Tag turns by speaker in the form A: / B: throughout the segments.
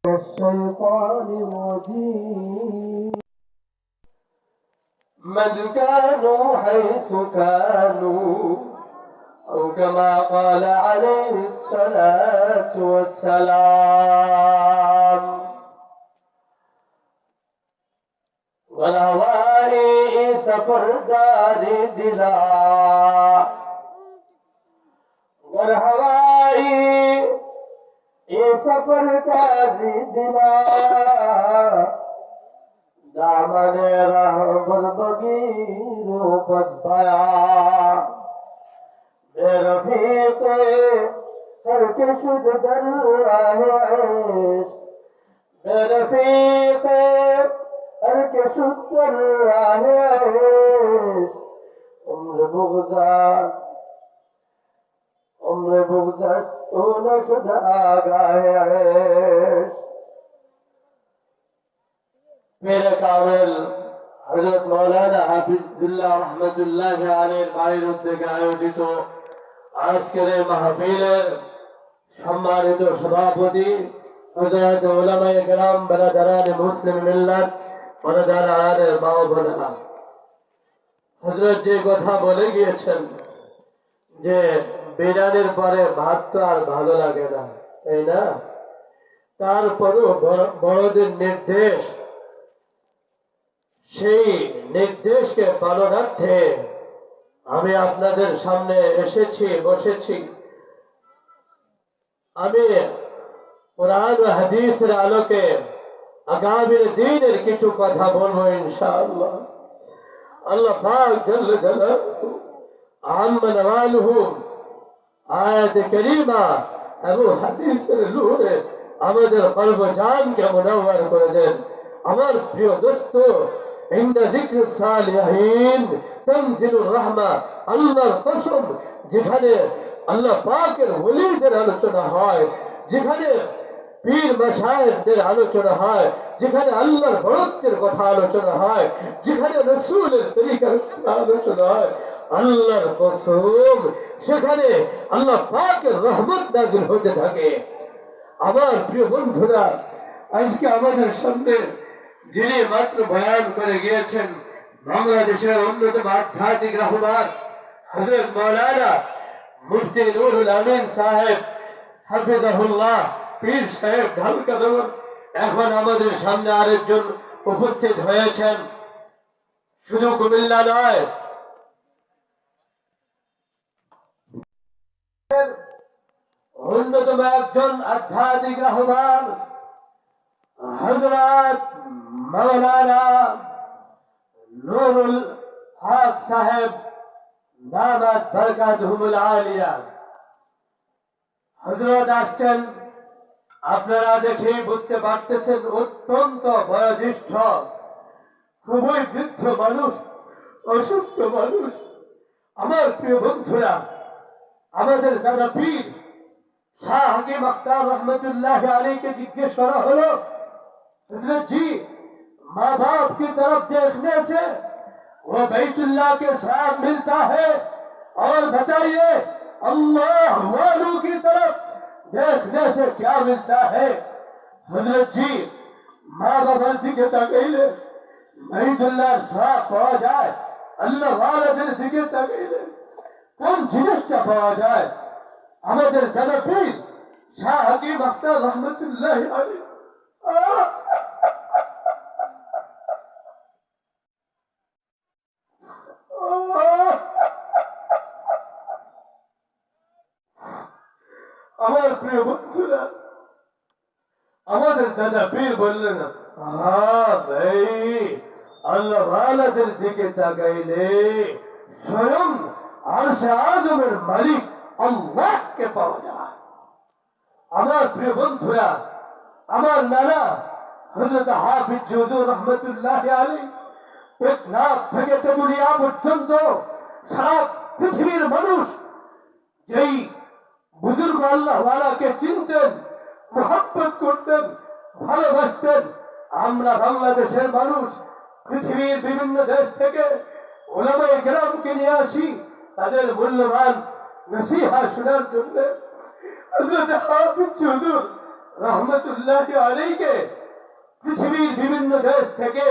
A: الشيطان الرجيم من كانوا حيث كانوا أو كما قال عليه الصلاة والسلام والهوائي سفردار دلا والهوائي سفردار دلا दामन रहबर बगीरो पदपाया रफीक़े हर के शुद्ध दर आहेश रफीक़े हर के शुद्ध दर आहेश उम्र बुग़्ज़ा तो न शुद्ध आगाहेश मेरे काबिल हजरत मौलाना हाफिजुल्लाह रहमतुल्लाह अलैहि बाड़ीর উদ্যোগে আয়োজিত আজকের এই মাহফিলের সম্মানিত সভাপতি হযরত উলামায়ে কেরাম বারাদারান মুসলিম মিল্লাত বারাদারানের মা ও বোনেরা হযরত যে কথা বলে গিয়েছেন যে বিরিয়ানির পরে ভাত তো আর ভালো লাগে না তাই না তারপরও বড়দের নির্দেশ সেই নির্দেশকে পালনার্থে আমি আপনাদের সামনে এসেছি বসেছি আমি কুরআন ও হাদিসের আলোকে আগামীর দিনের কিছু কথা বলবো ইনশাআল্লাহ আল্লাহ পাক জাল্লা জালালুহু আম্মা নওয়ালুহু আয়াত কারীমা এবং হাদিসের নূরে আমাদের কলব জানকে মুনাওয়ার করে দেন আমার প্রিয় দোস্ত عند ذكر الصالحين تنزل الرحمة আল্লাহর কসম যেখানে আল্লাহ পাকের ওলিদের আলোচনা হয় যেখানে পীর মাশায়েখদের আলোচনা হয় যেখানে আল্লাহর বড়ত্বের কথা আলোচনা হয় যেখানে রাসূলের তরিকার আলোচনা হয় আল্লাহর কসম সেখানে আল্লাহ পাকের রহমত নাযিল হতে থাকে আমার প্রিয় বন্ধুরা আজকে আমাদের সামনে যিনি মাত্র বয়ান করে গিয়েছেন বাংলাদেশের অন্যতম আধ্যাত্মিক রাহবার হযরত মাওলানা মুফতি নুরুল আমিন সাহেব হাফিজাহুল্লাহ পীর সাহেব ঢালকানগর এখন আমাদের সামনে আরেকজন উপস্থিত হয়েছেন শুধু কুমিল্লা নয় অন্যতম একজন আধ্যাত্মিক রাহবার হযরত মাওলানা নুরুল হক সাহেব দামাত বরকাতুহুল আলিয়া হযরত আসছেন আপনারা দেখে বুঝতে পারতেছেন অত্যন্ত বয়োজ্যেষ্ঠ খুবই বৃদ্ধ মানুষ অসুস্থ মানুষ আমার প্রিয় বন্ধুরা আমাদের দাদা পীর শাহ হাকিম আখতার রহমতুল্লাহ আলাইহিকে জিজ্ঞেস করা হলো हजरत जी माँ बाप की तरफ देखने से वो बैतुल्लाह के साथ मिलता है और बताइए अल्लाह वालों की तरफ देखने से क्या मिलता है हजरत जी माँ बाप दिखे तकैले बैतुल्लाह साथ पाওয়া যায় আল্লাহ ওয়ালাদের দিকে তাকাইলে কোন জিনিসটা পাওয়া যায় আমাদের দাদা পীর শাহ হাকিম আখতার রহমতুল্লাহ আলাইহি আমার প্রিয় বন্ধুরা আমাদের দাদা পীর বললেন ভাই আল্লাহ ওয়ালাদের দিকে তাকাইলে স্বয়ং আরশে আযমের মালিক আল্লাহকে পাওয়া যায় আমার প্রিয় বন্ধুরা আমার নানা হযরত হাফিজ হুজুর রহমাতুল্লাহ আলাইহি টেকনাফ থেকে তেতুলিয়া পর্যন্ত সারা পৃথিবীর মানুষ যেই বুজুর্গ আল্লাহ ওয়ালাকে চিনতেন মহব্বত করতেন ভালোবাসতেন আমরা বাংলাদেশের মানুষ পৃথিবীর বিভিন্ন দেশ থেকে উলামায়ে কেরামকে নিয়ে আসি তাদের মূল্যবান নসিহা শোনার জন্য হযরত হাফিজ হুজুর রহমতুল্লাহ আলাইকে পৃথিবীর বিভিন্ন দেশ থেকে,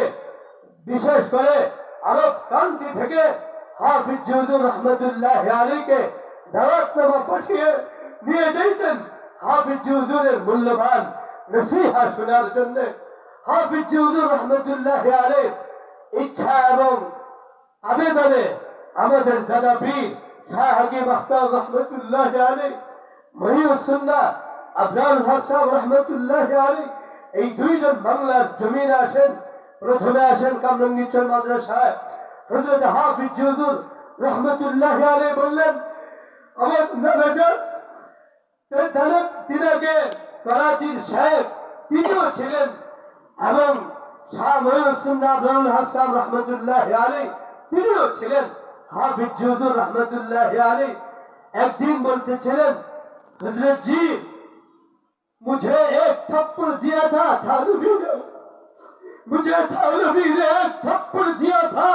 A: বিশেষ করে আরব কান্ট্রি থেকে হাফিজ হুজুর রহমতুল্লাহ আলাইকে দাওয়াতনামা পাঠিয়ে নিয়ে যাইতেন হাফিজ হুজুরের মূল্যবান নসিহা শোনার জন্য। হাফিজ হুজুর রহমতুল্লাহ আলাইহ ইচ্ছা এবং আবেদনে আমাদের দাদা পীর শাহ হাকিম আখতার রহমতুল্লাহ আলাইহ, মহিউস সুন্নাহ আবরার হক সাহেব রহমতুল্লাহ আলাইহ এই দুইজন বাংলার জমিনে আসেন। প্রথমে আসেন কামরাঙ্গীরচর মাদ্রাসায়। হযরত হাফিজ হুজুর রহমতুল্লাহ আলাইহ বললেন, আমার নানাজান তিনাকে করাচির শেখ তিনিও ছিলেন, এবং শাহ মহিউস সুন্নাহ আবরার হক সাহেব রহমতুল্লাহ আলাইহ তিনিও ছিলেন। हाफिज হুজুর रहमतुल्लाह अलैह एक दिन बोलते हजरत जी मुझे एक थप्पड़ दिया था थानवी ने, मुझे थानवी ने एक थप्पड़ दिया था।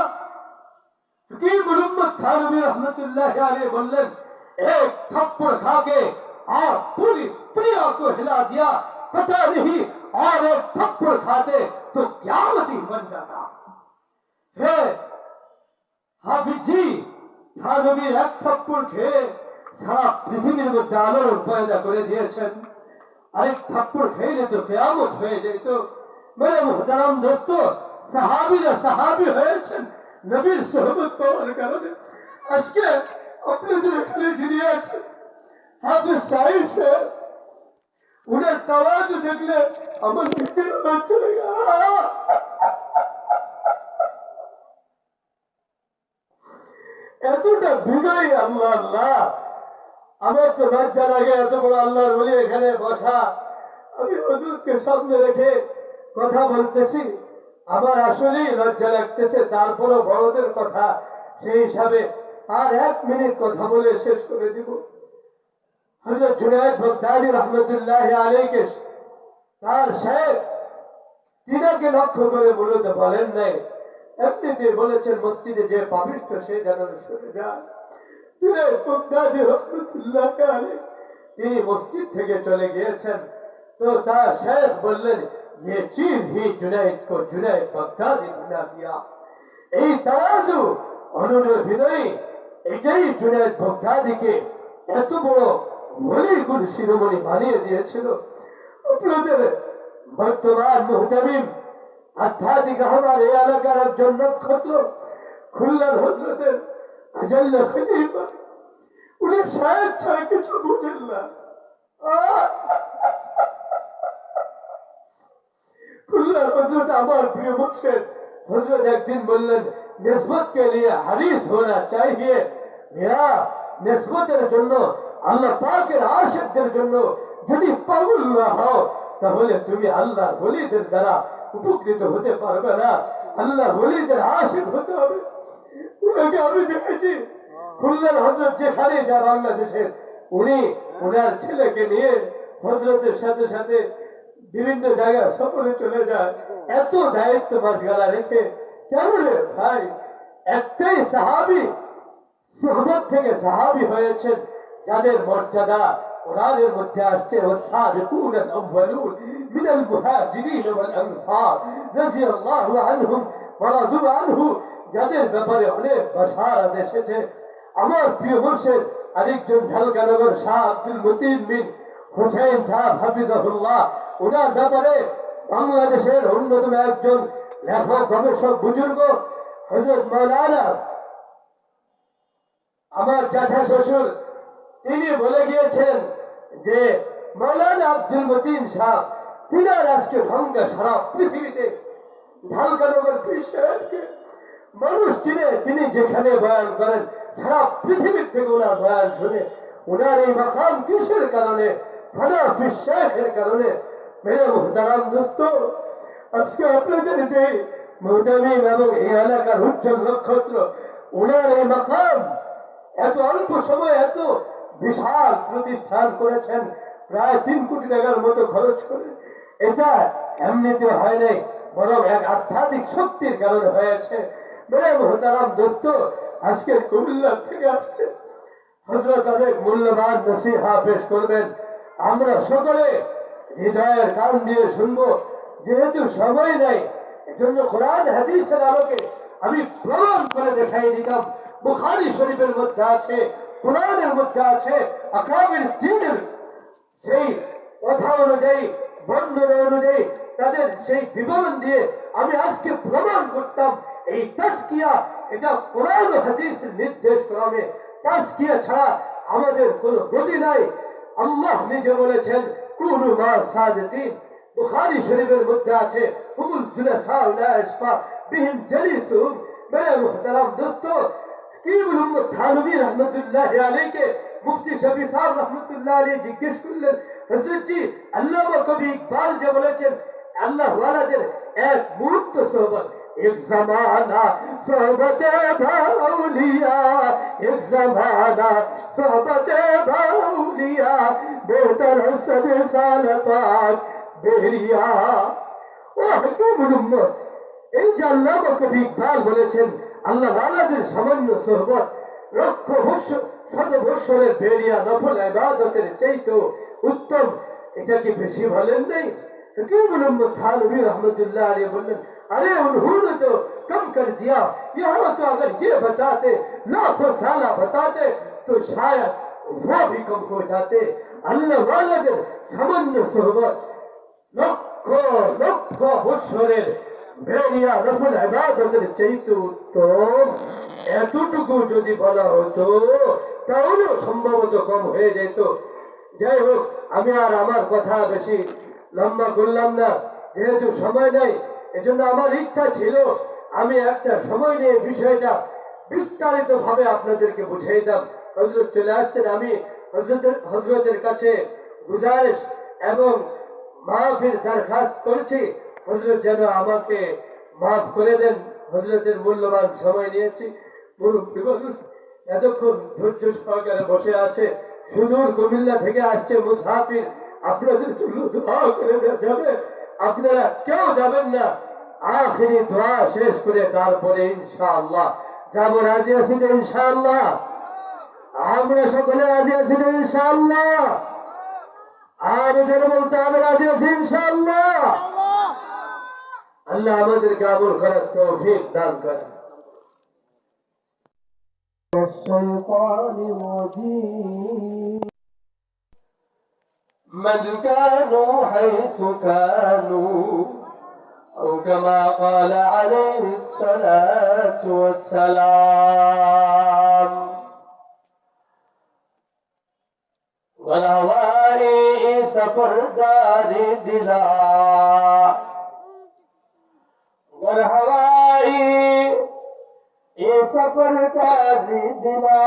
A: मोहम्मद थानवी रहमतुल्लाह अलैह बोलें एक थप्पड़ खा के और पूरी दुनिया को हिला दिया, पता नहीं और एक थप्पड़ खाते तो क़यामत ही बन जाता है। हाफिज जी थानवीर एक थप्पड़ খেয়ে সারা পৃথিবীর মধ্যে আলোড়ন পয়দা করে দিয়েছেন। আরেক थप्पड़ খেলে তো কিয়ামত হয়ে যেত। মেরে মুহতারাম দোস্ত, সাহাবীরা সাহাবী হয়েছেন নবীর সোহবত পাওয়ার কারণে। আজকে আপনাদের এখানে যিনি আছেন হাফিজ সাহিব সাহেব, উনার তাওয়াজু দেখলে আমার ভিতরে বাচ্চা লাগে। এতটা বিনয়ী আল্লাহ আল্লাহ, আমার তো লজ্জা লাগে এত বড় আল্লাহর ওলি এখানে বসা। আমি হুজুরকে সামনে রেখে কথা বলতেছি, আমার আসলেই লজ্জা লাগতেছে। তারপরও বড়দের কথা, সেই হিসাবে আর 1 মিনিট কথা বলে শেষ করে দিব। হযরত জুনায়েদ বাগদাদী রহমতুল্লাহ আলাইহি তার শেখ তিনাকে লক্ষ্য করে মূলত বলেন নাই, এমনিতে বলেছেন মসজিদে যে পাপিষ্ঠ সে যেন সরে যায়। জুনায়েদ বাগদাদী রহমতুল্লাহ আলাইহি তিনি মসজিদ থেকে চলে গিয়েছেন। তো তার শেখ বললেন, ये चीज ही जुनैद को जुनैद বাগদাদী बना दिया। এই তাওয়াজু অনুনয় বিনয়ী এটাই জুনায়েদ বাগদাদীকে এত বড় ওলি গুণ শিরোমণি বানিয়ে দিয়েছিল। আপনাদের বর্তমান মুহতামিম আধ্যাত্মিক আমার এই এলাকার একজন নক্ষত্র খুলনার হযরতের আজল খলিফা, উনি শায়েখ ছাড়া কিছু বুঝেন না। খুলনার হযরত আমার প্রিয় মুর্শিদ হযরত একদিন বললেন, নিসবত के लिए হারিস होना चाहिए। मेरा নিসবতের জন্য আল্লাহ পাকের আশিকদের জন্য যদি পাগল না হও তাহলে তুমি আল্লাহর ওলিদের দ্বারা উপকৃত হতে পারবে না। আল্লাহ ওলিদের আশিক হতে হবে। উনাকে আমি দেখেছি খুলনার হযরত যেখানে যা বাংলাদেশের, উনি ওনার ছেলেকে নিয়ে হযরতের সাথে সাথে বিভিন্ন জায়গায় সফরে চলে যায়। এত দায়িত্ব মাসগালা রেখে কেন রে ভাই? একটাই সাহাবী সুহবত থেকে সাহাবী হয়েছেন যাদের মর্যাদা কোরআনের মধ্যে আসছে, والسابقون الأولون من المهاجرين والأنصار رضي الله عنهم ورضوا عنه, যাদের ব্যাপারে অনেক বাশারাত এসেছে। আমার প্রিয় মুর্শিদ আরেকজন ঢালকানগর শাহ আব্দুল মতিন বিন হুসাইন সাহেব হাফিজাহুল্লাহ, ওনার ব্যাপারে বাংলাদেশের অন্যতম একজন লেখক গবেষক বুজুর্গ হযরত মাওলানা আমার জ্যাঠা শ্বশুর, তিনি বলে গিয়েছেন যে মাওলানা আব্দুল মতিন সাহেব তিনার আজকে ঢঙ্গা সারা পৃথিবীতে ঢালকানগর পীর সাহেবকে মানুষ চিনে। তিনি যেখানে বয়ান করেন সারা পৃথিবীর থেকে ওনার বয়ান শুনে। ওনার এই মাকাম কিসের কারণে? ফানা ফি শেখের কারণে। মেরে মুহতারাম দোস্ত, আজকে আপনাদের যে মুহতামিম এবং এই এলাকার উজ্জ্বল নক্ষত্র, ওনার এই মাকাম এত অল্প সময়ে এত বিশাল প্রতিষ্ঠান করেছেন, প্রায় 3 কোটি টাকার মতো খরচ করে। এটা এমনিতে হয় নাই, বরং এক আধ্যাত্মিক শক্তির কারণে হয়েছে। মেরে মুহতারাম দোস্ত, আজকে কুমিল্লা থেকে আসছে হযরত অনেক মূল্যবান নসিহা পেশ করবেন। আমরা সকলে হৃদয়ের কান দিয়ে শুনবো, যেহেতু সময় নাই, এজন্য কোরআন হাদিসের আলোকে আমি প্রমাণ করে দেখাই দিতাম। বুখারী শরীফের মধ্যে আছে, কোরআনের মধ্যে আছে, আকাবির দ্বীনের সেই কথা অনুযায়ী, বর্ণনা অনুযায়ী, তাদের সেই বিবরণ দিয়ে আমি আজকে প্রমাণ করতাম এই তাজকিয়া এটা কোরআন ও হাদিসের নির্দেশ ক্রমে। তাজকিয়া ছাড়া আমাদের কোনো গতি নাই। আল্লাহ নিজে বলেছেন কুনু মা সাদিকিন। বুখারী শরীফের মধ্যে আছে হুমুল জুলাসা লা ইশফা বিহিম জালিসুম। মেরে মুহতারাম দোস্ত, হাকিমুল উম্মত থানভী রহমতুল্লাহ আলাইকে মুফতি শফি সাহেব রহমতুল্লাহ আলাইহি জিজ্ঞেস করলেন, হযরত জি আল্লামা কবি ইকবাল যে বলেছেন আল্লাহ ওয়ালাদের এক মুহূর্ত সোহবত, एक जमाना सोहबत भाउलिया, एक जमाना सोहबत भाउलिया, बेहतर सद साल बाद बेरिया। ও হাকিমুল উম্মত, এই যে আল্লামা কবি ইকবাল বলেছেন আল্লাহ ওয়ালাদের সামান্য সোহবত লক্ষ বৎসর শত বৎসরের বেরিয়া নফল ইবাদতের চাইতেও উত্তম, এটা কি বেশি বলেন নাই? হাকিমুল উম্মত থানভী রহমতুল্লাহ আলাইহি বললেন, अरे उन्होंने तो कम कर दिया, यहाँ तो अगर ये बताते लाखों साला बताते तो शायद वो भी कम हो जाते। अल्लाह वाला सामान्य सोहबत लक्ष लक्ष বছরের বেরিয়া নফল ইবাদতের চাইতে উত্তম, এতটুকু যদি বলা হতো তাহলেও সম্ভবত কম হয়ে যেত। যাই হোক, আমি আর আমার কথা বেশি লম্বা করলাম না, যেহেতু সময় নাই। এজন্য আমার ইচ্ছা ছিল আমি একটা সময় নিয়ে বিষয়টা বিস্তারিত ভাবে আপনাদেরকে বুঝিয়ে দাম। হযরত চলে আসছেন, আমি হযরতের কাছে গুজারিশ এবং মাফির দরখাস্ত করছি, হযরত যেন আমাকে মাফ করে দেন। হযরতের মূল্যবান সময় নিয়েছি। মুরব্বী মানুষ এতক্ষণ ধৈর্য সহকারে বসে আছে, সুদূর কুমিল্লা থেকে আসছে মুসাফির, আপনাদের জন্য দোয়া করে দেওয়া যাবে। আপনারা কেউ যাবেন না, আখেরি দোয়া শেষ করে তারপরে ইনশাআল্লাহ যাব। রাজি আছি তো ইনশাআল্লাহ? আমরা সকলে রাজি আছি তো ইনশাআল্লাহ? আর যারা বলতে হবে রাজি আছি ইনশাআল্লাহ? আল্লাহ আমাদেরকে আমল করার তৌফিক দান করেন। من كانوا حيث كانوا أو كما قال عليه الصلاة والسلام والهوائي سفر دار دلا والهوائي سفر دار دلا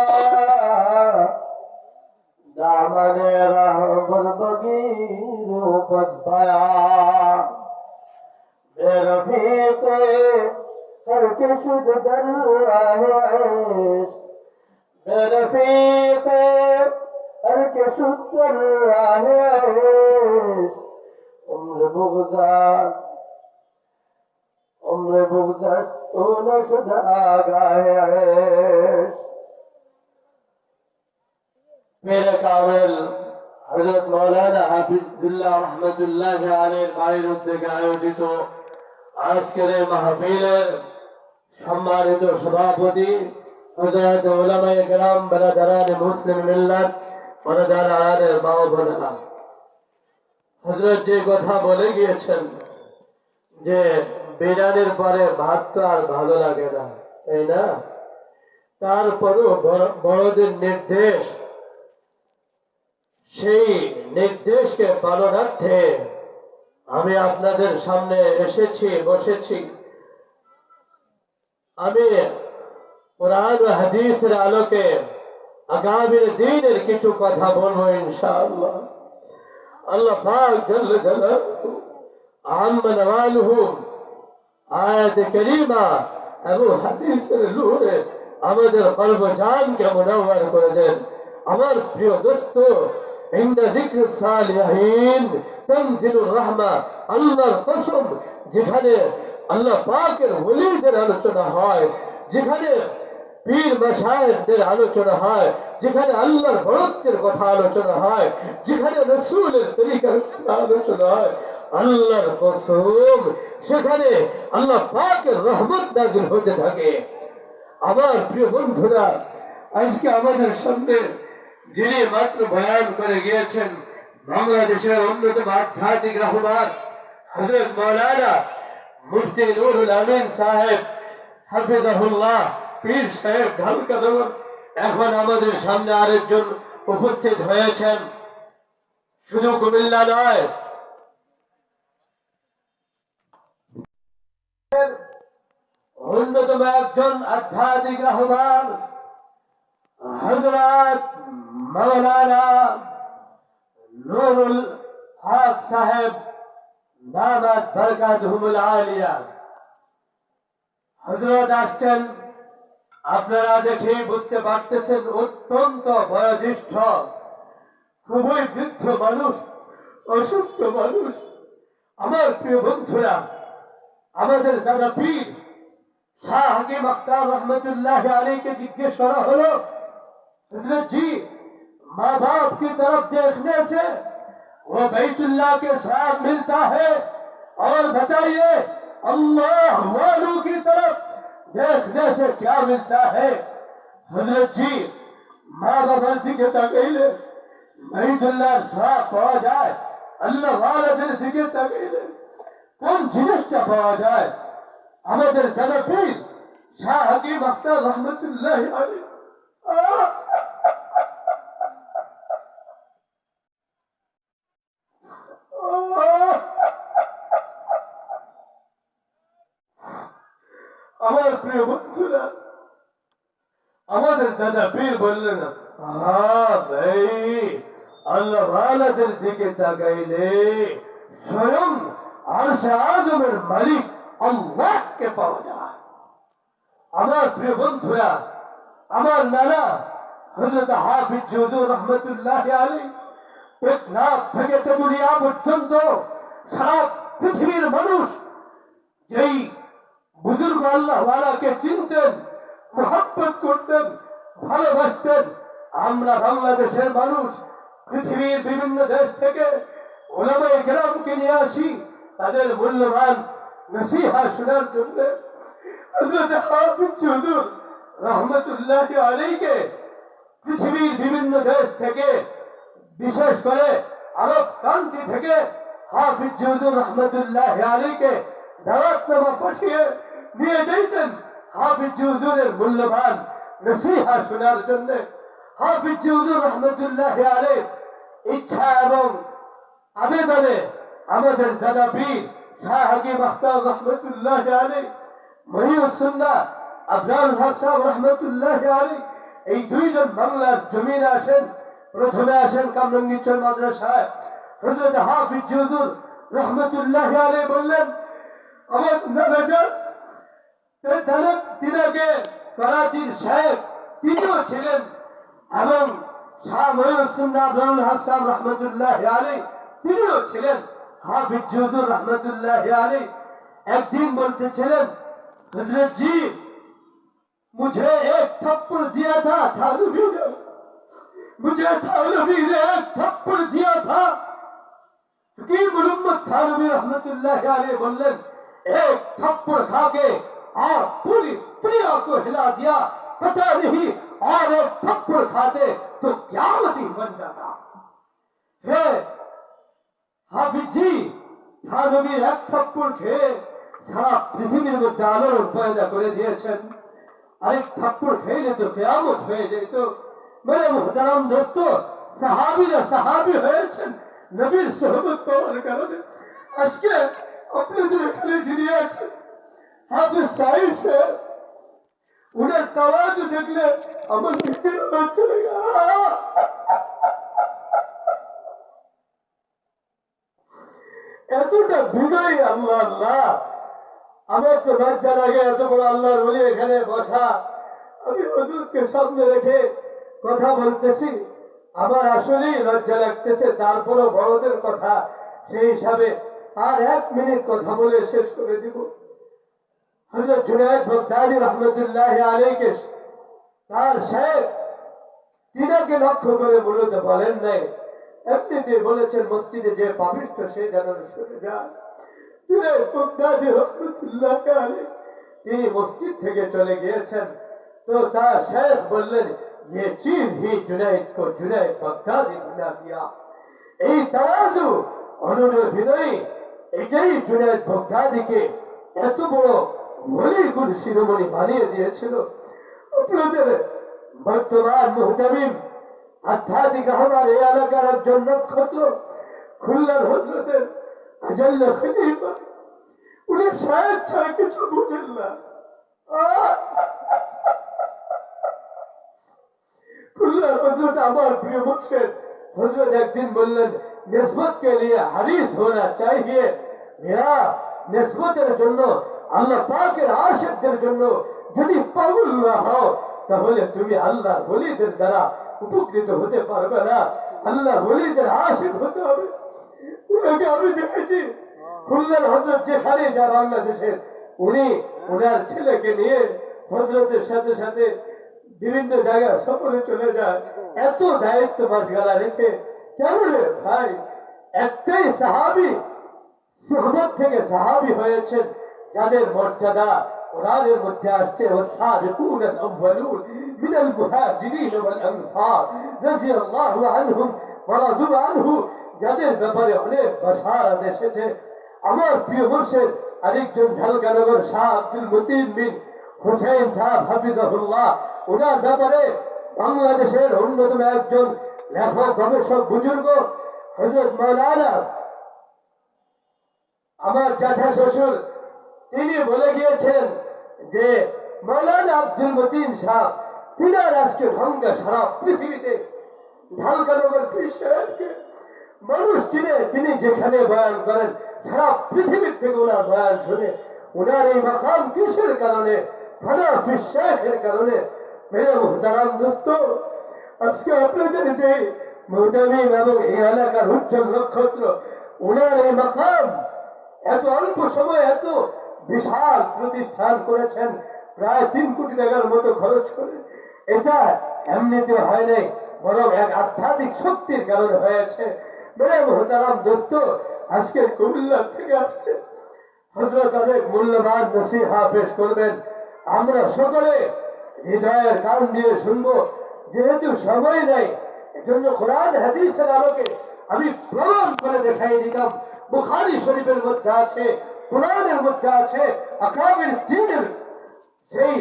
A: दामने रहबर बगीरो बदबाया बेरफीके हर के शुद्ध दर आहे बेरफीके हर के शुद्ध दर आहे उम्र बुगदा तो न शुद्ध आगाहे मेरे काबिल हजरत मौलाना हाफिजुल्लाह रहमतुल्लाह আলাইহির বাড়ির উদ্যোগে আয়োজিত আজকের এই মাহফিলের সম্মানিত সভাপতি হযরত উলামায়ে কেরাম, বারাদারান মুসলিম মিল্লাত, বারাদারানের মা ও বোনেরা, হযরত যে কথা বলে গিয়েছেন যে বিরিয়ানির পরে ভাত তো আর ভালো লাগে না, তাই না? তারপরও বড়দের নির্দেশ, সেই নির্দেশকে পালনার্থে আমি আপনাদের সামনে এসেছি, বসেছি। আমি কুরআন ও হাদিসের আলোকে আগামীর দিনের কিছু কথা বলবো ইনশাআল্লাহ। আল্লাহ পাক জাল্লা জালালুহু আম্মা নওয়ালুহু আয়াত কারীমা এবং হাদিসের নূরে আমাদের কলব জানকে মুনাওয়ার করে দেন। আমার প্রিয় দোস্ত, ইনদা যিকরুস সালিহিন তানজিলুর রাহমা, আল্লাহর কসম, যেখানে আল্লাহ পাকের ওলিদের আলোচনা হয়, যেখানে পীর মাশায়েখদের আলোচনা হয়, যেখানে আল্লাহর বড়ত্বের কথা আলোচনা হয়, যেখানে রাসূলের তরিকার কথা আলোচনা হয়, আল্লাহর কসম সেখানে আল্লাহ পাকের রহমত নাযিল হতে থাকে। আমার প্রিয় বন্ধুরা, আজকে আমাদের সামনে যিনি মাত্র বয়ান করে গিয়েছেন বাংলাদেশের অন্যতম আধ্যাত্মিক রাহবার হযরত মাওলানা মুফতি নুরুল আমিন সাহেব হাফিজাহুল্লাহ পীর সাহেব ঢালকানগর, এখন আমাদের সামনে আরেকজন উপস্থিত হয়েছেন। শুধু কুমিল্লা নয়, অন্যতম একজন আধ্যাত্মিক রাহবার হযরত মাওলানা নুরুল হক সাহেব দামাত বরকাতুহুল আলিয়া হযরত আসছেন। আপনারা দেখে বুঝতে পারতেছেন অত্যন্ত বয়োজ্যেষ্ঠ, খুবই বৃদ্ধ মানুষ, অসুস্থ মানুষ। আমার প্রিয় বন্ধুরা, আমাদের দাদা পীর শাহ হাকিম আখতার रहमतुल्लाह अलैह के जिज्ञेस करा हलो, हजरत जी माँ बाप की तरफ देखने से वो बैतुल्लाह के साथ मिलता है, और बताइए अल्लाह वालों की तरफ देखने से क्या मिलता है? हजरत जी माँ बाबर दिखे तकैले बैतुल्लाह साथ पाওয়া যায়, আল্লাহ ওয়ালাদের দিকে তাকাইলে কোন জিনিসটা পাওয়া যায়? আমাদের দাদা পীর শাহ হাকিম আখতার रहमतुल्लाह अलैह আমার প্রিয় বন্ধুরা, আমাদের দাদা পীর বললেন, হ্যাঁ ভাই, আল্লাহ ওয়ালাদের দিকে তাকাইলে স্বয়ং আরশে আযমের মালিক আল্লাহকে পাওয়া যায়। আমার প্রিয় বন্ধুরা, আমার নানা হযরত হাফিজ হুজুর रहमतुल्लाह अलैह টেকনাফ থেকে তেতুলিয়া পর্যন্ত সারা পৃথিবীর মানুষ যেই বুজুর্গ আল্লাহ ওয়ালাকে চিনতেন, মহব্বত করতেন, ভালোবাসতেন, আমরা বাংলাদেশের মানুষ পৃথিবীর বিভিন্ন দেশ থেকে উলামায়ে কেরামকে নিয়ে আসি তাদের মূল্যবান নসিহা শোনার জন্য। হযরত হাফিজ হুজুর रहमतुल्लाह अलैह কে পৃথিবীর বিভিন্ন দেশ থেকে, বিশেষ করে আরব কান্ট্রি থেকে হাফিজ হুজুর रहमतुल्लाह अलैह কে দাওয়াতনামা পাঠিয়ে নিয়ে যেতেন হাফিজ হুজুরের মূল্যবান নসিহা শোনার জন্য। হাফিজ হুজুর रहमतुल्लाह अलैह ইচ্ছা এবং আবেদনে আমাদের দাদা পীর শাহ হাকিম আখতার रहमतुल्लाह अलैह মহিউস সুন্নাহ আবরার হক সাহেব रहमतुल्लाह अलैह এই দুইজন বাংলার জমিনে আসেন। প্রথমে আসেন কামরাঙ্গীরচর মাদ্রাসায়। হযরত হাফিজ হুজুর रहमतुल्लाह अलैह বললেন, আমার নানাজান তিনাকে করাচির শেখ তিনিও ছিলেন, এবং শাহ মহিউস সুন্নাহ আবরার হক সাহেব रहमतुल्लाह अलैह তিনিও ছিলেন। হাফিজ হুজুর रहमतुल्लाह अलैह একদিন বলতেছিলেন, हजरत जी मुझे एक थप्पड़ दिया था थानवी ने, मुझे थानवी ने एक थप्पड़ दिया था। फकीर मोहम्मद थानवी रहमतुल्लाह अलैह बोलें, एक थप्पड़ खा के और पूरी दुनिया को हिला दिया, पता नहीं और एक थप्पड़ खाते तो क़यामती बन जाता है। हाफिज जी थानवी एक थप्पड़ खेए সারা পৃথিবীর মধ্যে আলোড়ন পয়দা করে দিয়েছেন। আরেক থাপ্পড় খেলে তো কিয়ামত হয়ে যেত। মেরে মুহতারাম দোস্ত, সাহাবীরা সাহাবী হয়েছেন নবীর সোহবত পাওয়ার কারণে। আজকে আপনাদের এখানে যিনি আছেন হাফিজ সাহিব সাহেব, উনার তাওয়াজু দেখলে আমার ভিতরে চলে এতটা বিনয়ী। আল্লাহ আল্লাহ, আমার তো লজ্জা লাগে, এত বড় আল্লাহর ওলি এখানে বসা, আমি হুজুরকে সামনে রেখে কথা বলতেছি, আমার আসলেই লজ্জা লাগতেছে। তারপরও বড়দের কথা, সেই হিসাবে আর 1 মিনিট কথা বলে শেষ করে দিব। হযরত জুনায়েদ বাগদাদী रहमतुल्लाह अलैह কে তার শেখ তিনাকে লক্ষ্য করে মূলত বলেন নাই, এমনিতে বলেছেন মসজিদে যে পাপিষ্ঠ সে যেন সরে যায়। জুনায়েদ বাগদাদী রহমতুল্লাহ আলাইহি তিনি মসজিদ থেকে চলে গিয়েছেন। তো তার শেখ বললেন, ये चीज ही जुनैद को जुनैद बगदादी बना दिया। এই তাওয়াজু অনুনয় বিনয় এটাই জুনায়েদ বাগদাদীকে এত বড় ওলি গুণ শিরোমণি বানিয়ে দিয়েছিল। আপনাদের বর্তমান মুহতামিম আধ্যাত্মিক আমার এই এলাকার একজন নক্ষত্র খুলনার হযরতের আজাল্লা খলিফা, উনি শায়েখ ছাড়া কিছু বুঝেন না। खुल्ला हजरत আমার প্রিয় মুর্শিদ হযরত একদিন বললেন, নিসবত के लिए হারিস होना चाहिए। মেরা নিসবতের জন্য আল্লাহ পাকের আশিকদের জন্য যদি পাগল না হও তাহলে তুমি আল্লাহর ওলিদের দ্বারা উপকৃত হতে পারবে না। আল্লাহর ওলিদের আশিক হতে হবে। উনাকে আমি দেখেছি খুলনার হযরত যেখানে যা বাংলাদেশের উনি ওনার ছেলেকে নিয়ে হযরতের সাথে সাথে বিভিন্ন জায়গায় সফরে চলে যায়। এত দায়িত্ব মাসগালা রেখে কেন রে ভাই? একটাই সাহাবী সুহবত থেকে সাহাবী হয়েছেন যাদের মর্যাদা কোরআনের মধ্যে আসছে, ওয়াসাবিকুনা আল-আউয়ালুন মিনাল মুহাজিরিন ওয়াল আনসার রাদিয়াল্লাহু আনহুম ওয়া রাদু আনহু, যাদের ব্যাপারে অনেক বাশারাত এসেছে। আমার প্রিয় মুর্শিদ আরেকজন ঢালকানগর শাহ আব্দুল মতিন বিন হুসাইন সাহেব হাফিজাহুল্লাহ, ওনার ব্যাপারে বাংলাদেশের অন্যতম একজন লেখক গবেষক বুজুর্গ হযরত মাওলানা আমার জ্যাঠা শ্বশুর তিনি বলে গিয়েছেন যে মাওলানা আব্দুল মতিন সাহেব তিনার আজকে ঢঙ্গা সারা পৃথিবীতে ঢালকানগর পীর সাহেবকে মানুষ চিনে। তিনি যেখানে বয়ান করেন সারা পৃথিবীর থেকে ওনার বয়ান শুনে। ওনার এই মাকাম কিসের কারণে? থানা পীর শেখের কারণে। মেরে মুহতারাম দোস্ত, আজকে আপনাদের যে মুহতামিম এবং এই এলাকার উজ্জ্বল নক্ষত্র ওনার এই মাকাম এত অল্প সময় এত বিশাল প্রতিষ্ঠান করেছেন, প্রায় 3 কোটি টাকার মতো খরচ করে। এটা এমনিতে হয় নাই, বরং এক আধ্যাত্মিক শক্তির কারণে হয়েছে। মেরে মুহতারাম দোস্ত, আজকে কুমিল্লা থেকে আসছে হযরত অনেক মূল্যবান নসিহা পেশ করবেন। আমরা সকলে হৃদয়ের কান দিয়ে শুনবো। যেহেতু সময় নাই এজন্য কোরআন হাদিসের আলোকে আমি প্রমাণ করে দেখাই দিতাম। বুখারী শরীফের মধ্যে আছে, কোরআনের মধ্যে আছে, আকাবির দ্বীনের সেই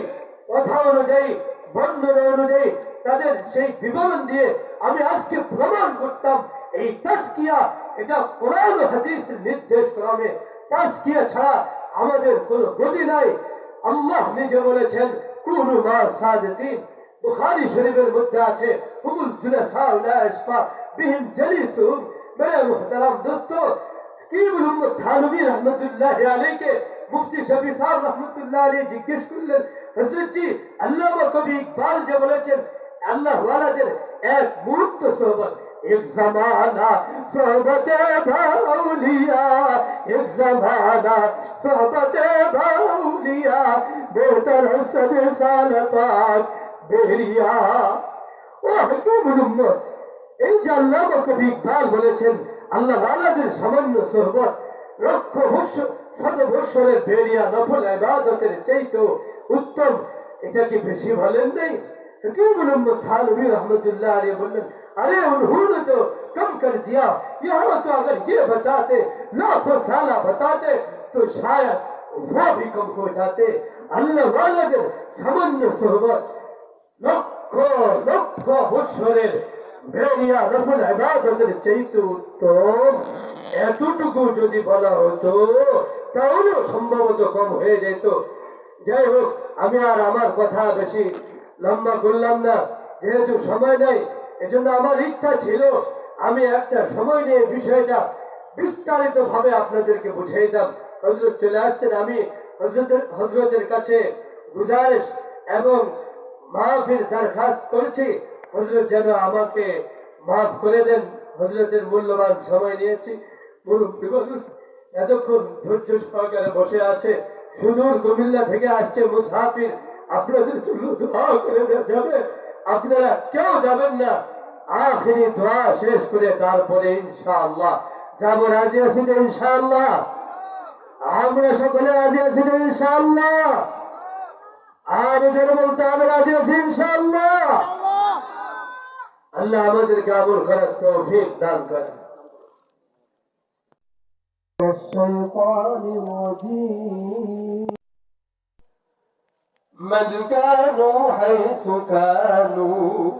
A: কথা অনুযায়ী বর্ণনা অনুযায়ী তাদের সেই বিবরণ দিয়ে আমি আজকে প্রমাণ করতাম এই তাজকিয়া এটা কোরআন ও হাদিসের নির্দেশ ক্রমে। তাজকিয়া ছাড়া আমাদের কোনো গতি নাই। আল্লাহ নিজে বলেছেন কুনু মা সাদিকিন। বুখারী শরীফের মধ্যে আছে হুমুল জুলাসা লা ইশফা বিহিম জালিসুম। মেরে মুহতারাম দোস্ত, হাকিমুল উম্মত থানবী রহমাতুল্লাহ আলাইহি মুফতি শফি সাহেব রহমাতুল্লাহ আলাইহি জিজ্ঞেস করলেন, হযরত জি আল্লামা কবি ইকবাল যে বলেছেন আল্লাহ ওয়ালাদের এক মুহূর্ত সোহবত, एक जमाना सोहबते बाउलिया, एक जमाना सोहबते बाउलिया, बेहतर सद साल तक बेरिया। ও হাকিমুল উম্মত, এই যে আল্লামা কবি ইকবাল বলেছেন আল্লাহ ওয়ালাদের সামান্য সোহবত লক্ষ শত বৎসরের বেরিয়া নফল ইবাদতের চাইতে উত্তম, এটা কি বেশি বলেন নাই? হাকিমুল উম্মত থানবী রহমাতুল্লাহ আলাইহি বললেন, अरे उन्होंने तो कम कर दिया, यहाँ तो अगर ये बताते लाखों साला बताते तो शायद वो भी कम हो जाते। अल्लाह वाले सामान्य सोहबत लक्ष लक्ष বছরের বেরিয়া নফল ইবাদতের চাইতে উত্তম, এতটুকু যদি বলা হতো তাহলে সম্ভবত কম হয়ে যেত। যাই হোক, আমি আর আমার কথা বেশি লম্বা করলাম না, যেহেতু সময় নাই। এজন্য আমার ইচ্ছা ছিল আমি একটা সময় নিয়ে বিষয়টা বিস্তারিত ভাবে আপনাদেরকে বুঝিয়ে দাম। হযরত চলে আসছেন, আমি হযরতের কাছে গুজারিশ এবং মাফির দরখাস্ত করছি, হযরত যেন আমাকে মাফ করে দেন। হযরতের মূল্যবান সময় নিয়েছি। মুরব্বী মানুষ এতক্ষণ ধৈর্য সহকারে বসে আছে, সুদূর কুমিল্লা থেকে আসছে মুসাফির, আপনাদের জন্য দোয়া করে দেওয়া যাবে। আপনারা কেউ যাবেন না, আখিরি দোয়া শেষ করে তারপরে ইনশাআল্লাহ যাব। রাজি আছি তো ইনশাআল্লাহ? আমরা সকলে রাজি আছি তো ইনশাআল্লাহ? আর যারা বলতে হবে রাজি আছি ইনশাআল্লাহ? আল্লাহ আমাদেরকে আমল করার তৌফিক দান করেন। الشيطان الرجيم من كانوا حيث كانوا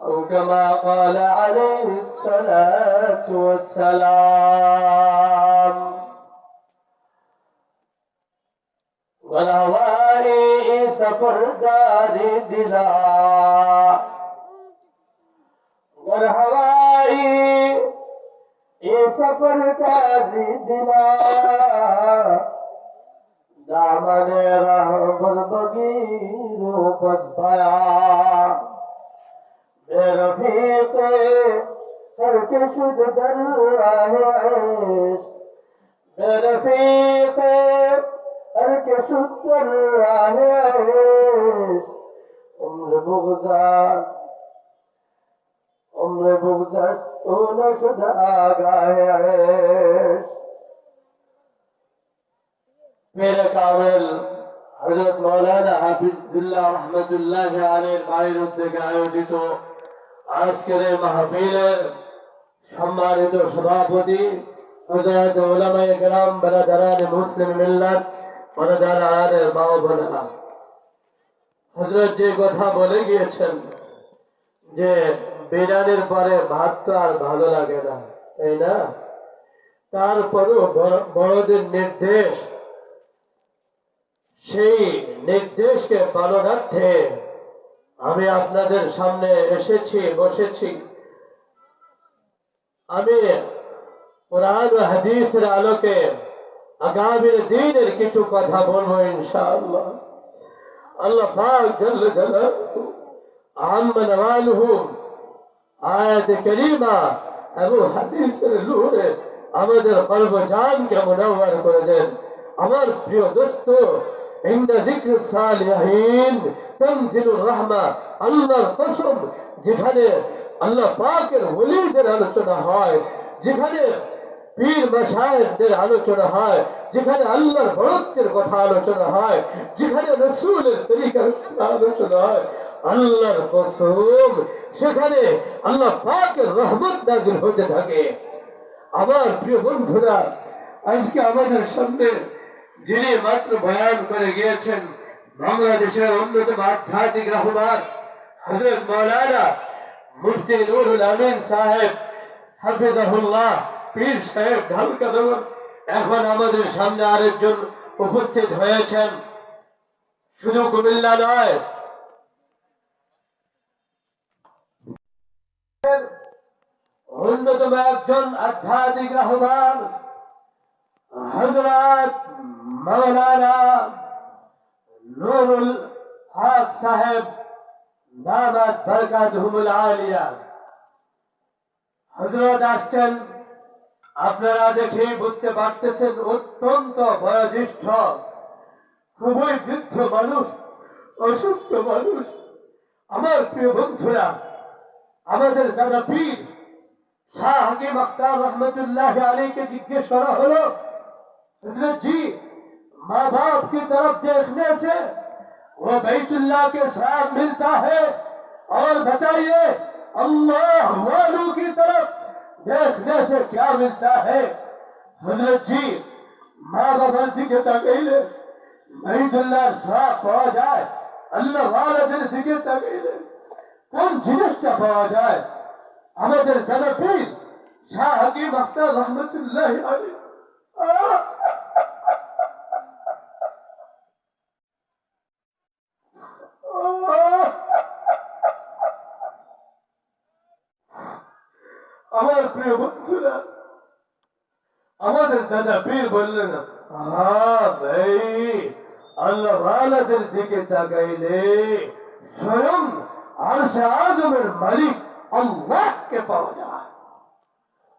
A: أو كما قال عليه الصلاة والسلام والهوائي سفرداري دلا والهوائي سفرداري دلا दामन रहबर बगीरो पद पाया रफीक हर के शुद्ध दर आहेश रफीक हर के शुद्ध दर आहेश उम्र बुगदा तो न शुद्ध आगाहेश। मेरे काबिल हजरत मौलाना हाफिजुल्लाह रहमतुल्लाह আলাইহির বাইর উদ্যোগে আয়োজিত আজকের এই মাহফিলের সম্মানিত সভাপতি হযরত উলামায়ে কেরাম বারাদারান মুসলিম মিল্লাত বারাদারানের মা ও বোনেরা, হযরত যে কথা বলে গিয়েছেন যে বিরিয়ানির পরে ভাত তো আর ভালো লাগে না, তাই না? তারপরেও বড়দের নির্দেশ, সেই নির্দেশকে পালনার্থে আমি আপনাদের সামনে এসেছি, বসেছি। আমি কুরআন ও হাদিসের আলোকে আগামীর দিনের কিছু কথা বলবো ইনশাআল্লাহ। আল্লাহ পাক জাল্লা জালালুহু আম্মা নওয়ালুহু আয়াত কারীমা এবং হাদিসের নূরে আমাদের কলব জানকে মুনাওয়ার করে দেন। আমার প্রিয় দোস্ত, عند ذكر الصالحين تنزل الرحمة। আল্লাহর কসম, যেখানে আল্লাহ পাকের ওলিদের আলোচনা হয়, যেখানে পীর মাশায়েখদের আলোচনা হয়, যেখানে আল্লাহর বড়ত্বের কথা আলোচনা হয়, যেখানে রাসূলের তরিকার কথা আলোচনা হয়, আল্লাহর কসম সেখানে আল্লাহ পাকের রহমত নাযিল হতে থাকে। আমার প্রিয় বন্ধুরা, আজকে আমাদের সামনে যিনি মাত্র বয়ান করে গিয়েছেন বাংলাদেশের অন্যতম আধ্যাত্মিক রাহবার হযরত মাওলানা মুফতি নুরুল আমিন সাহেব হাফিজাহুল্লাহ পীর সাহেব ঢালকানগর, এখন আমাদের সামনে আরেকজন উপস্থিত হয়েছেন। শুধু কুমিল্লা নয়, অন্যতম একজন আধ্যাত্মিক রাহবার হযরত মাওলানা নুরুল হক সাহেব দামাত বরকাতুহুল আলিয়া হযরত আসছেন। আপনারা দেখে বুঝতে পারতেছেন অত্যন্ত বয়োজ্যেষ্ঠ, খুবই বৃদ্ধ মানুষ, অসুস্থ মানুষ। আমার প্রিয় বন্ধুরা, আমাদের দাদা পীর শাহ হাকিম আখতার রহমতুল্লাহ আলাইহিকে জিজ্ঞেস করা হলো, हजरत जी माँ बाप की तरफ देखने से वो बैतुल्लाह के साथ मिलता है, और बताइए अल्लाह वालों की तरफ देखने से क्या मिलता है? हजरत जी माँ बापर दिखे तकैले बैतुल्लाह साथ पाওয়া যায়, আল্লাহ ওয়ালাদের দিকে তাকাইলে কোন জিনিসটা পাওয়া যায়? আমাদের দাদা পীর শাহ হাকিম আখতার রহমতুল্লাহ আলাইহি আমার প্রিয় বন্ধুরা, আমাদের দাদা পীর বললেন, হ্যাঁ ভাই, আল্লাহ ওয়ালাদের দিকে তাকাইলে স্বয়ং আরশে আযমের মালিক আল্লাহকে পাওয়া যায়।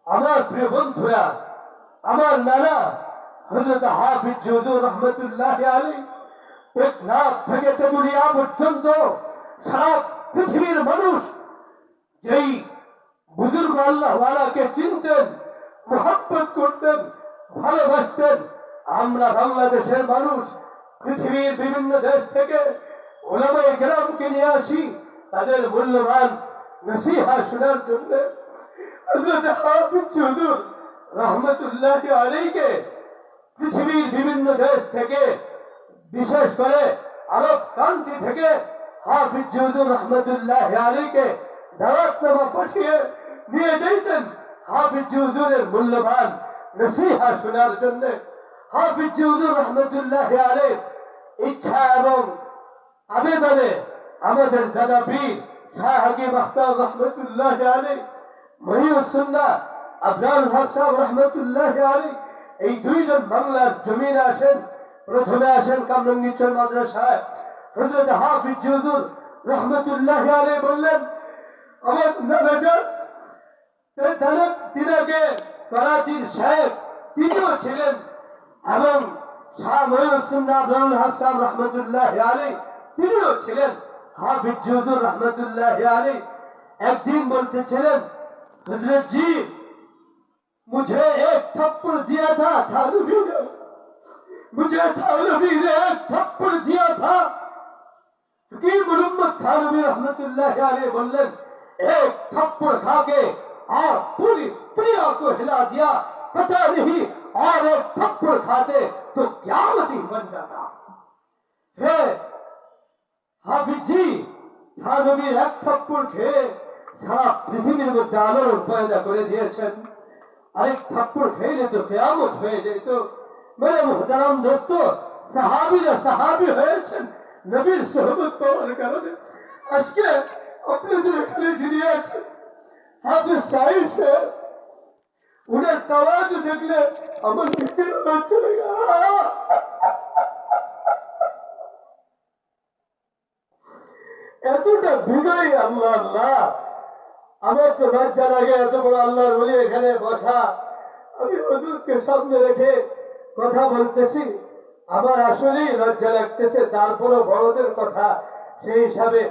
A: আমার প্রিয় বন্ধুরা, আমার নানা হযরত হাফিজ হুজুর রহমতুল্লাহ আলাইহি টেকনাফ থেকে তেতুলিয়া পর্যন্ত সারা পৃথিবীর মানুষ যেই বুজুর্গ আল্লাহওয়ালাকে চিনতেন, মোহাব্বত করতেন, ভালোবাসতেন, আমরা বাংলাদেশের মানুষ পৃথিবীর বিভিন্ন দেশ থেকে ওলামায়ে কেরামকে নিয়ে আসি তাদের মূল্যবান নসিহা শোনার জন্য। হযরত হাফিজ হুজুর রহমতুল্লাহি আলাইহিকে পৃথিবীর বিভিন্ন দেশ থেকে, বিশেষ করে আরব কান্ট্রি থেকে হাফিজ হুজুর রহমতুল্লাহি আলাইহিকে দাওয়াতনামা পাঠিয়ে নিয়ে যাইতেন হাফিজ হুজুরের মূল্যবান নসিহা শোনার জন্য। হাফিজ হুজুর রহমতুল্লাহি আলাইহি ইচ্ছা এবং আবেদনে আমাদের দাদা পীর শাহ হাকিম আখতার রহমতুল্লাহি আলাইহি, মহিউস সুন্নাহ আবরার হক সাহেব রহমতুল্লাহি আলাইহি এই দুইজন বাংলার জমিনে আসেন। প্রথমে আসেন কামরাঙ্গীরচর মাদ্রাসায়। হযরত হাফিজ হুজুর রহমতুল্লাহি আলাইহি বললেন, আমার নানাজান তিনাকে করাচির শেখ তিনিও ছিলেন এবং শাহ মহিউস সুন্নাহ আবরার হক সাহেব রহমতুল্লাহি আলাইহি তিনিও ছিলেন। হাফিজ হুজুর রহমতুল্লাহি আলাইহি একদিন বলতেছিলেন, हजरत जी मुझे एक थप्पड़ दिया था थानवी ने, मुझे थानवी ने एक थप्पड़ दिया था। कि मोहम्मद थानवी रहमतुल्लाह अलैहि बोलन, एक थप्पड़ खा के और पूरी दुनिया को हिला दिया, पता नहीं और एक थप्पड़ खाते तो क़यामत ही बन जाता है। हाफिज जी थानवी एक थप्पड़ खेए সারা পৃথিবীর মধ্যে আলোড়ন পয়দা করে দিয়েছেন। আরেক থাপ্পড় খেলে তো কিয়ামত হয়ে যেত। মেরে মুহতারাম দোস্ত, সাহাবীরা সাহাবী হয়েছেন নবীর সোহবত পাওয়ার কারণে। আজকে আপনাদের এখানে যিনি আছেন হাফিজ সাহিব সাহেব, উনার তাওয়াজু দেখলে আমার নিজের লজ্জা লাগে। এতটা বিনয়ী, আল্লাহ আল্লাহ, আমার তো লজ্জা লাগে এত বড় আল্লাহর ওলি এখানে বসা। আমি হুজুরকে সামনে রেখে কথা বলতেছি, আমার আসলেই লজ্জা লাগতেছে। তারপরও বড়দের কথা, সেই হিসাবে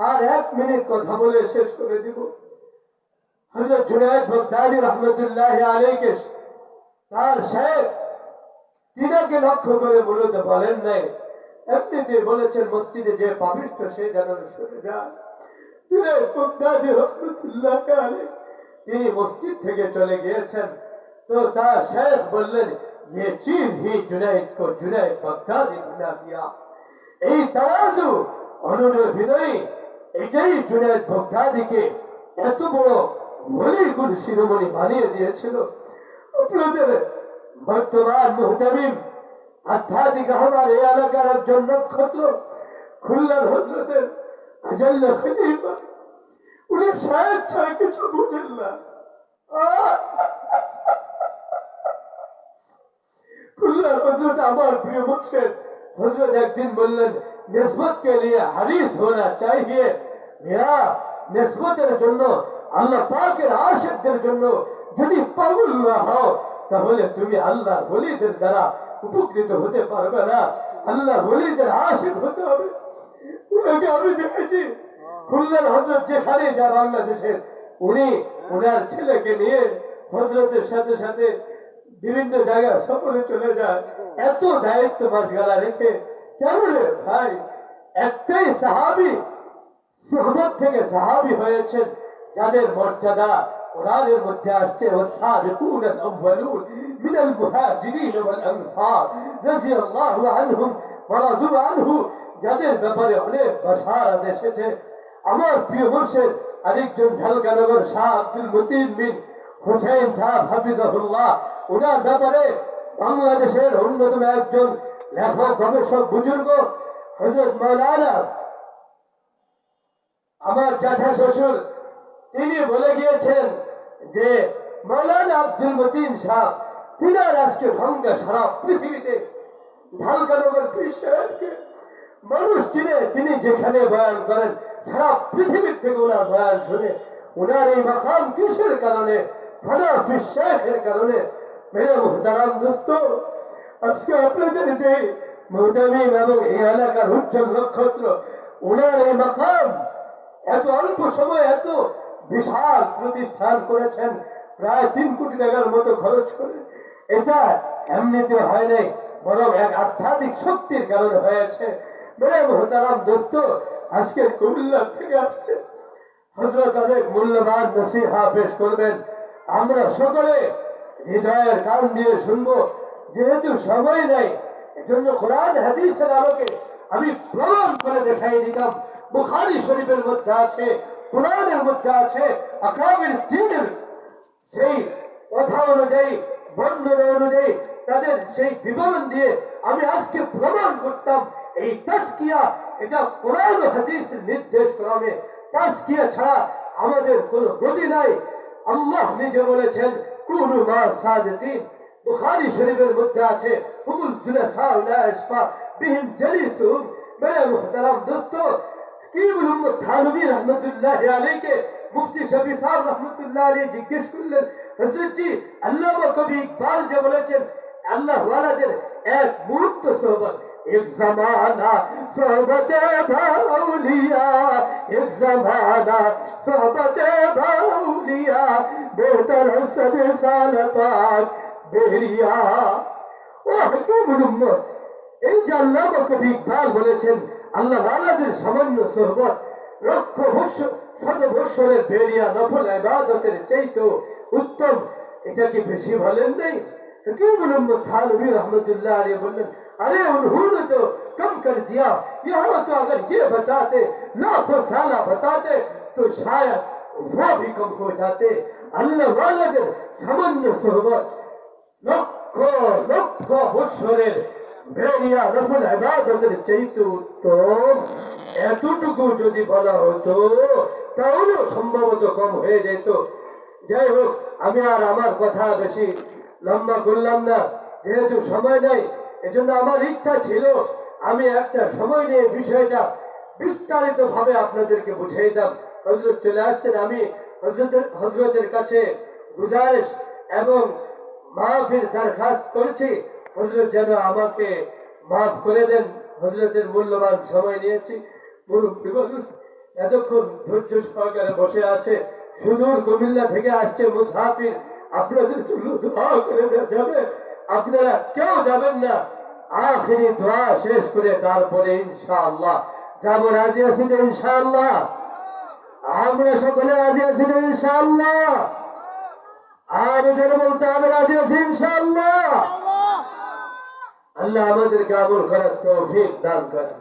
A: আর 1 মিনিট কথা বলে শেষ করে দিব। হযরত জুনায়েদ বাগদাদী রহমতুল্লাহি আলাইহি তার শেখ তিনাকে লক্ষ্য করে মূলত বলেন নাই, এমনিতে বলেছেন মসজিদে যে পাপিষ্ঠ সে যেন সরে যায়। তিনি মসজিদ থেকে চলে গিয়েছেন। তো তার শেখ বললেন, ये चीज ही जुनैद को जुनैद बगदादी बना दिया। এই তাওয়াজু, অনুনয় বিনয়ী, এটাই জুনায়েদ বাগদাদীকে এত বড় ওলি গুণ শিরোমণি বানিয়ে দিয়েছিল। আপনাদের বর্তমান মুহতামিম আধ্যাত্মিক আমার এই এলাকার একজন নক্ষত্র খুলনার হযরতের আজল খলিফা, উনি শায়েখ ছাড়া কিছু বুঝেন না। খুলনার হযরত আমার প্রিয় মুর্শিদ হযরত একদিন বললেন, নিসবত কে লিয়ে হারিস হোনা চাহিয়ে। মেরা নিসবতের জন্য, আল্লাহ পাকের আশিকদের জন্য যদি পাগল না হও তাহলে তুমি আল্লাহর ওলিদের দ্বারা উপকৃত হতে পারবে না। আল্লাহ ওলিদের আশিক হতে হবে। উনাকে আমি দেখেছি খুলনার হযরত যেখানে যা বাংলাদেশের, উনি ওনার ছেলেকে নিয়ে হযরতের সাথে সাথে বিভিন্ন জায়গায় সফরে চলে যায়। এত দায়িত্ব মাসগালা রেখে কেন রে ভাই? একটাই সাহাবী সুহবত থেকে সাহাবী হয়েছেন যাদের মর্যাদা কোরআনের মধ্যে আসছে, ওয়াসাবিকুন আল-আউয়ালুন মিনাল মুহাজিরিন ওয়াল আনসার রাদিয়াল্লাহু আনহুম ওয়া রাদু আনহু, যাদের ব্যাপারে অনেক বাশারাত এসেছে। আমার প্রিয় মুর্শিদ আরেকজন ঢালকানগর শাহ আব্দুল মতিন বিন হুসাইন সাহেব হাফিজাহুল্লাহ, ওনার ব্যাপারে বাংলাদেশের অন্যতম একজন লেখক গবেষক বুজুর্গ হযরত মাওলানা আমার জ্যাঠা শ্বশুর, তিনি বলে গিয়েছেন যে মাওলানা আব্দুল মতিন সাহেব তিনার আজকে ঢঙ্গা সারা পৃথিবীতে ঢালকানগর পীর সাহেবকে মানুষ চিনে। তিনি যেখানে বয়ান করেন সারা পৃথিবীর থেকে ওনার বয়ান শুনে। ওনার এই মাকাম কিসের কারণে? ফানা ফি শেখের কারণে। মেরে মুহতারাম দোস্ত, আজকে আপনাদের যে মুহতামিম এবং এই এলাকার উজ্জ্বল নক্ষত্র, ওনার এই মাকাম এত অল্প সময়ে এত বিশাল প্রতিষ্ঠান করেছেন, প্রায় 3 কোটি টাকার মতো খরচ করে। এটা এমনিতে হয় নাই, বরং এক আধ্যাত্মিক শক্তির কারণে হয়েছে। মেরে মোহতারাম দোস্ত, আজকে কুমিল্লা থেকে আসছে, হযরত অনেক মূল্যবান নসিহা পেশ করবেন। আমরা সকলে হৃদয়ের কান দিয়ে শুনবো। যেহেতু সময় নাই, এজন্য কোরআন হাদিসের আলোকে আমি প্রমাণ করে দেখাই দিতাম। বুখারী শরীফের মধ্যে আছে, কোরআনের মধ্যে আছে, আকাবির দ্বীনের সেই কথা অনুযায়ী, বর্ণনা অনুযায়ী, তাদের সেই বিবরণ দিয়ে আমি আজকে প্রমাণ করতাম এই তাজকিয়া এটা কোরআন ও হাদিসের নির্দেশ ক্রমে। তাজকিয়া ছাড়া আমাদের কোনো গতি নাই। আল্লাহ নিজে বলেছেন কুনু মা সাদিকিন। বুখারী শরীফের মধ্যে আছে হুমুল জুলাসা লা ইশফা বিহিম জালিসুহুম। মেরে মুহতারাম দোস্ত, কি বলুম, থানবী রহমতুল্লাহ আলাইকে মুফতি শফি সাহেব রহমতুল্লাহ আলাইহি জিজ্ঞেস করলেন, হযরত জি আল্লামা কবি ইকবাল যে বলেছেন আল্লাহ ওয়ালাদের এক মুহূর্ত সোহবত, एक जमाना सोहबत भाउलिया, एक जमाना सोहबत भाउलिया, बेहतर सद सालतात बेरिया। ও হাকিমুল উম্মত, এই যে আল্লামা কবি ইকবাল বলেছেন আল্লাহ ওয়ালাদের সামান্য সোহবত লক্ষ বৎসর শত বৎসরের বেরিয়া নফল ইবাদতের চাইতেও উত্তম, এটা কি বেশি বলেন নাই? হাকিমুল উম্মত থানবী রাহমাতুল্লাহ আলাইহি বললেন, अरे उन्होंने तो कम कर दिया, यहाँ तो अगर ये बताते लाखों साल बताते तो शायद वो भी कम हो जाते। अल्लाह वाला सामान्य सोहबत लक्ष लक्ष বছরের বেরিয়া নফল ইবাদতের চাইতে উত্তম, এতটুকু যদি বলা হতো তাহলেও সম্ভবত কম হয়ে যেত। যাই হোক, আমি আর আমার কথা বেশি লম্বা করলাম না, যেহেতু সময় নাই। এজন্য আমার ইচ্ছা ছিল আমি একটা সময় নিয়ে বিষয়টা বিস্তারিত ভাবে আপনাদেরকে বুঝিয়ে দাম। হযরত চলে আসছেন, আমি হযরতের কাছে গুজারিশ এবং মাফির দরখাস্ত করছি, হযরত যেন আমাকে মাফ করে দেন। হযরতের মূল্যবান সময় নিয়েছি। মুরব্বী মানুষ এতক্ষণ ধৈর্য সহকারে বসে আছে, সুদূর কুমিল্লা থেকে আসছে মুসাফির, আপনাদের জন্য দোয়া করে দেওয়া যাবে। আপনারা কেউ যাবেন না, আখেরি দোয়া শেষ করে তারপরে ইনশাআল্লাহ যাব। রাজি আছি তো ইনশাআল্লাহ? আমরা সকলে রাজি আছি তো ইনশাআল্লাহ? আর যেন বলতে হবে রাজি আছি ইনশাআল্লাহ। আল্লাহ আমাদেরকে আমল করার তৌফিক দান করেন।